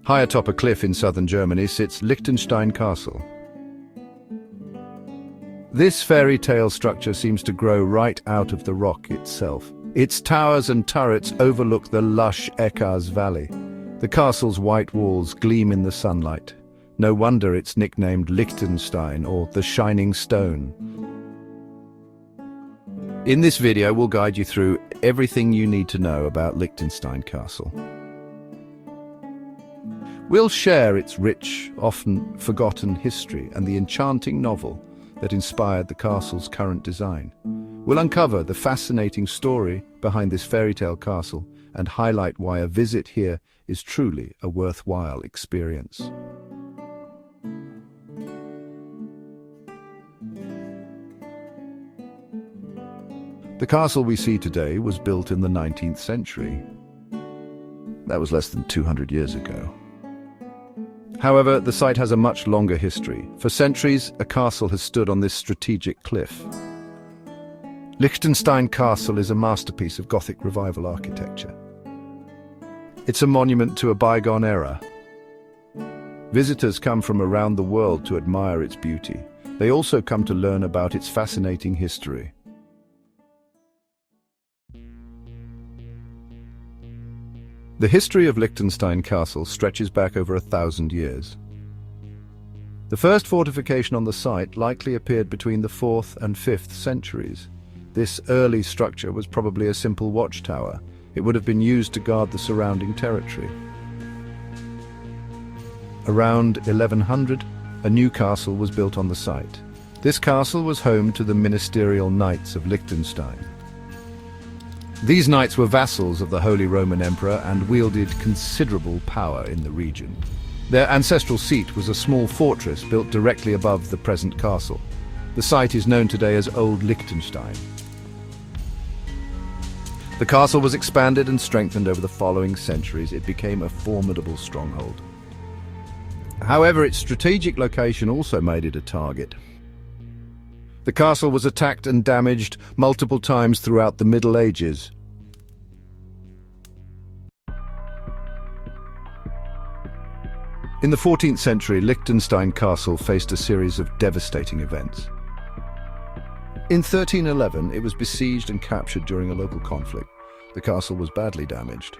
High atop a cliff in southern Germany sits Lichtenstein Castle. This fairy tale structure seems to grow right out of the rock itself. Its towers and turrets overlook the lush Eckars Valley. The castle's white walls gleam in the sunlight. No wonder it's nicknamed Lichtenstein, or the Shining Stone. In this video, we'll guide you through everything you need to know about Lichtenstein Castle. We'll share its rich, often forgotten history and the enchanting novel that inspired the castle's current design. We'll uncover the fascinating story behind this fairy tale castle and highlight why a visit here is truly a worthwhile experience. The castle we see today was built in the 19th century. That was less than 200 years ago. However, the site has a much longer history. For centuries, a castle has stood on this strategic cliff. Lichtenstein Castle is a masterpiece of Gothic Revival architecture. It's a monument to a bygone era. Visitors come from around the world to admire its beauty. They also come to learn about its fascinating history. The history of Lichtenstein Castle stretches back over 1,000 years. The first fortification on the site likely appeared between the 4th and 5th centuries. This early structure was probably a simple watchtower. It would have been used to guard the surrounding territory. Around 1100, a new castle was built on the site. This castle was home to the ministerial knights of Liechtenstein. These knights were vassals of the Holy Roman Emperor and wielded considerable power in the region. Their ancestral seat was a small fortress built directly above the present castle. The site is known today as Old Liechtenstein. The castle was expanded and strengthened over the following centuries. It became a formidable stronghold. However, its strategic location also made it a target. The castle was attacked and damaged multiple times throughout the Middle Ages. In the 14th century, Lichtenstein Castle faced a series of devastating events. In 1311, it was besieged and captured during a local conflict. The castle was badly damaged.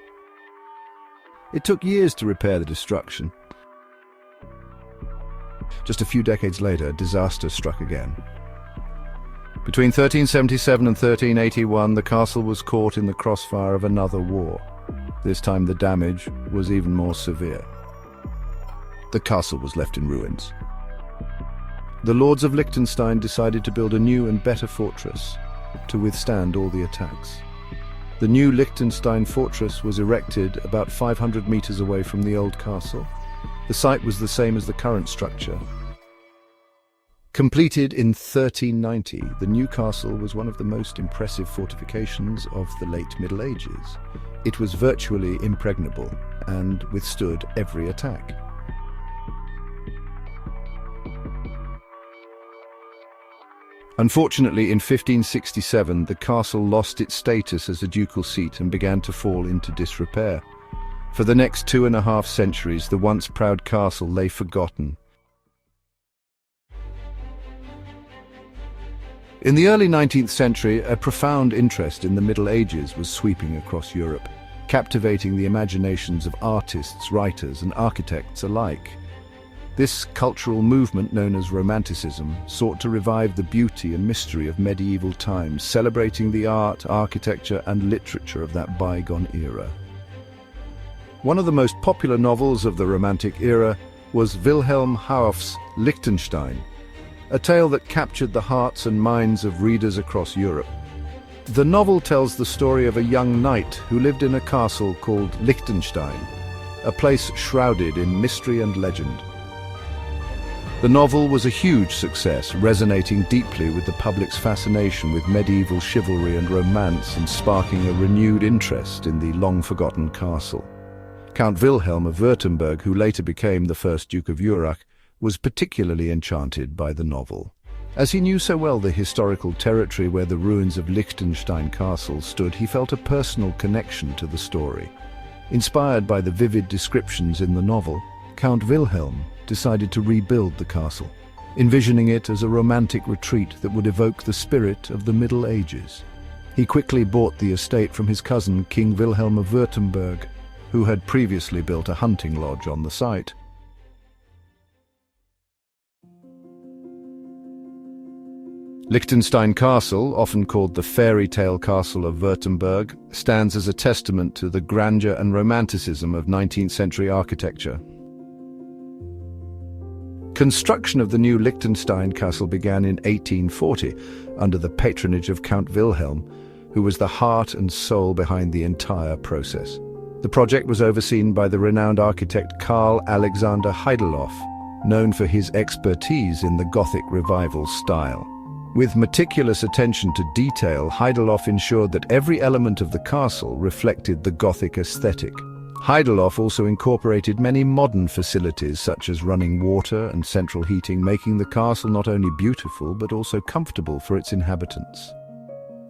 It took years to repair the destruction. Just a few decades later, disaster struck again. Between 1377 and 1381, the castle was caught in the crossfire of another war. This time the damage was even more severe. The castle was left in ruins. The lords of Liechtenstein decided to build a new and better fortress to withstand all the attacks. The new Liechtenstein fortress was erected about 500 meters away from the old castle. The site was the same as the current structure. Completed in 1390, the new castle was one of the most impressive fortifications of the late Middle Ages. It was virtually impregnable and withstood every attack. Unfortunately, in 1567, the castle lost its status as a ducal seat and began to fall into disrepair. For the next 2.5 centuries, the once proud castle lay forgotten. In the early 19th century, a profound interest in the Middle Ages was sweeping across Europe, captivating the imaginations of artists, writers, and architects alike. This cultural movement, known as Romanticism, sought to revive the beauty and mystery of medieval times, celebrating the art, architecture, and literature of that bygone era. One of the most popular novels of the Romantic era was Wilhelm Hauff's Lichtenstein, a tale that captured the hearts and minds of readers across Europe. The novel tells the story of a young knight who lived in a castle called Lichtenstein, a place shrouded in mystery and legend. The novel was a huge success, resonating deeply with the public's fascination with medieval chivalry and romance and sparking a renewed interest in the long-forgotten castle. Count Wilhelm of Wurttemberg, who later became the first Duke of Urach, was particularly enchanted by the novel. As he knew so well the historical territory where the ruins of Lichtenstein Castle stood, he felt a personal connection to the story. Inspired by the vivid descriptions in the novel, Count Wilhelm decided to rebuild the castle, envisioning it as a romantic retreat that would evoke the spirit of the Middle Ages. He quickly bought the estate from his cousin, King Wilhelm of Wurttemberg, who had previously built a hunting lodge on the site. Lichtenstein Castle, often called the fairy tale castle of Wurttemberg, stands as a testament to the grandeur and romanticism of 19th century architecture. Construction of the new Lichtenstein Castle began in 1840 under the patronage of Count Wilhelm, who was the heart and soul behind the entire process. The project was overseen by the renowned architect Carl Alexander Heidelhoff, known for his expertise in the Gothic Revival style. With meticulous attention to detail, Heidelhoff ensured that every element of the castle reflected the Gothic aesthetic. Heidelhoff also incorporated many modern facilities such as running water and central heating, making the castle not only beautiful but also comfortable for its inhabitants.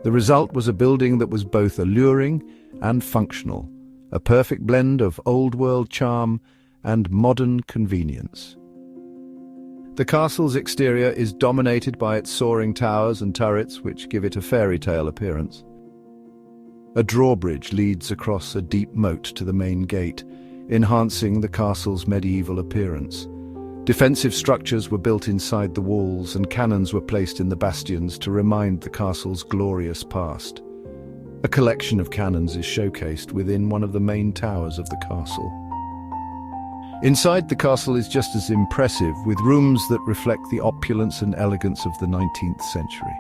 The result was a building that was both alluring and functional, a perfect blend of old-world charm and modern convenience. The castle's exterior is dominated by its soaring towers and turrets, which give it a fairy tale appearance. A drawbridge leads across a deep moat to the main gate, enhancing the castle's medieval appearance. Defensive structures were built inside the walls, and cannons were placed in the bastions to remind the castle's glorious past. A collection of cannons is showcased within one of the main towers of the castle. Inside the castle is just as impressive, with rooms that reflect the opulence and elegance of the 19th century.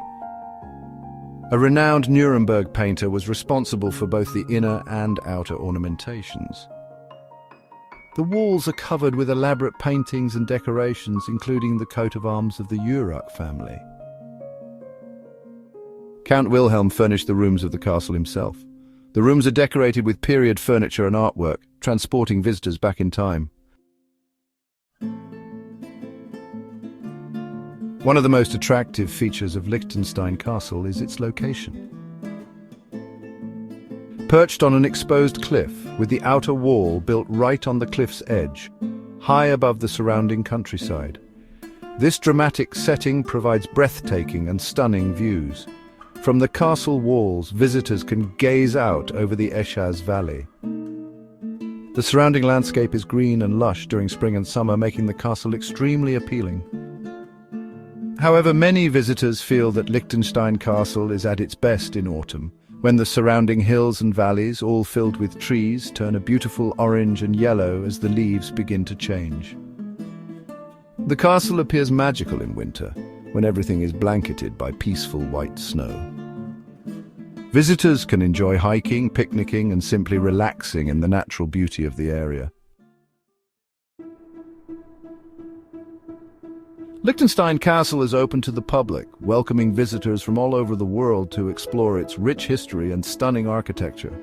A renowned Nuremberg painter was responsible for both the inner and outer ornamentations. The walls are covered with elaborate paintings and decorations, including the coat of arms of the Urach family. Count Wilhelm furnished the rooms of the castle himself. The rooms are decorated with period furniture and artwork, transporting visitors back in time. One of the most attractive features of Lichtenstein Castle is its location. Perched on an exposed cliff, with the outer wall built right on the cliff's edge, high above the surrounding countryside. This dramatic setting provides breathtaking and stunning views. From the castle walls, visitors can gaze out over the Eschaz Valley. The surrounding landscape is green and lush during spring and summer, making the castle extremely appealing. However, many visitors feel that Lichtenstein Castle is at its best in autumn, when the surrounding hills and valleys, all filled with trees, turn a beautiful orange and yellow as the leaves begin to change. The castle appears magical in winter, when everything is blanketed by peaceful white snow. Visitors can enjoy hiking, picnicking, and simply relaxing in the natural beauty of the area. Lichtenstein Castle is open to the public, welcoming visitors from all over the world to explore its rich history and stunning architecture.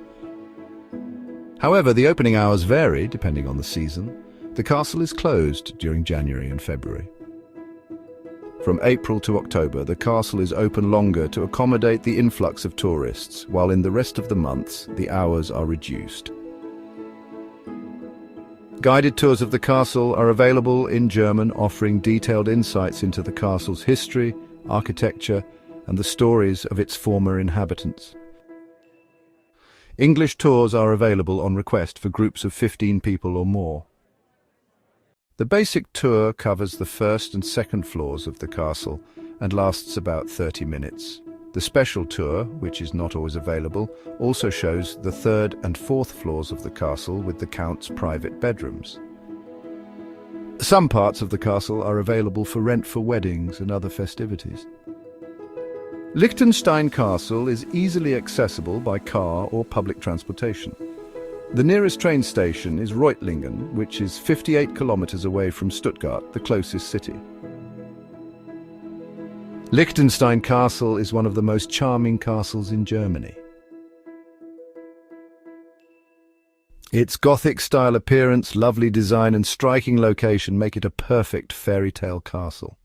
However, the opening hours vary depending on the season. The castle is closed during January and February. From April to October, the castle is open longer to accommodate the influx of tourists, while in the rest of the months, the hours are reduced. Guided tours of the castle are available in German, offering detailed insights into the castle's history, architecture, and the stories of its former inhabitants. English tours are available on request for groups of 15 people or more. The basic tour covers the first and second floors of the castle and lasts about 30 minutes. The special tour, which is not always available, also shows the third and fourth floors of the castle with the Count's private bedrooms. Some parts of the castle are available for rent for weddings and other festivities. Lichtenstein Castle is easily accessible by car or public transportation. The nearest train station is Reutlingen, which is 58 kilometers away from Stuttgart, the closest city. Lichtenstein Castle is one of the most charming castles in Germany. Its Gothic-style appearance, lovely design and striking location make it a perfect fairy tale castle.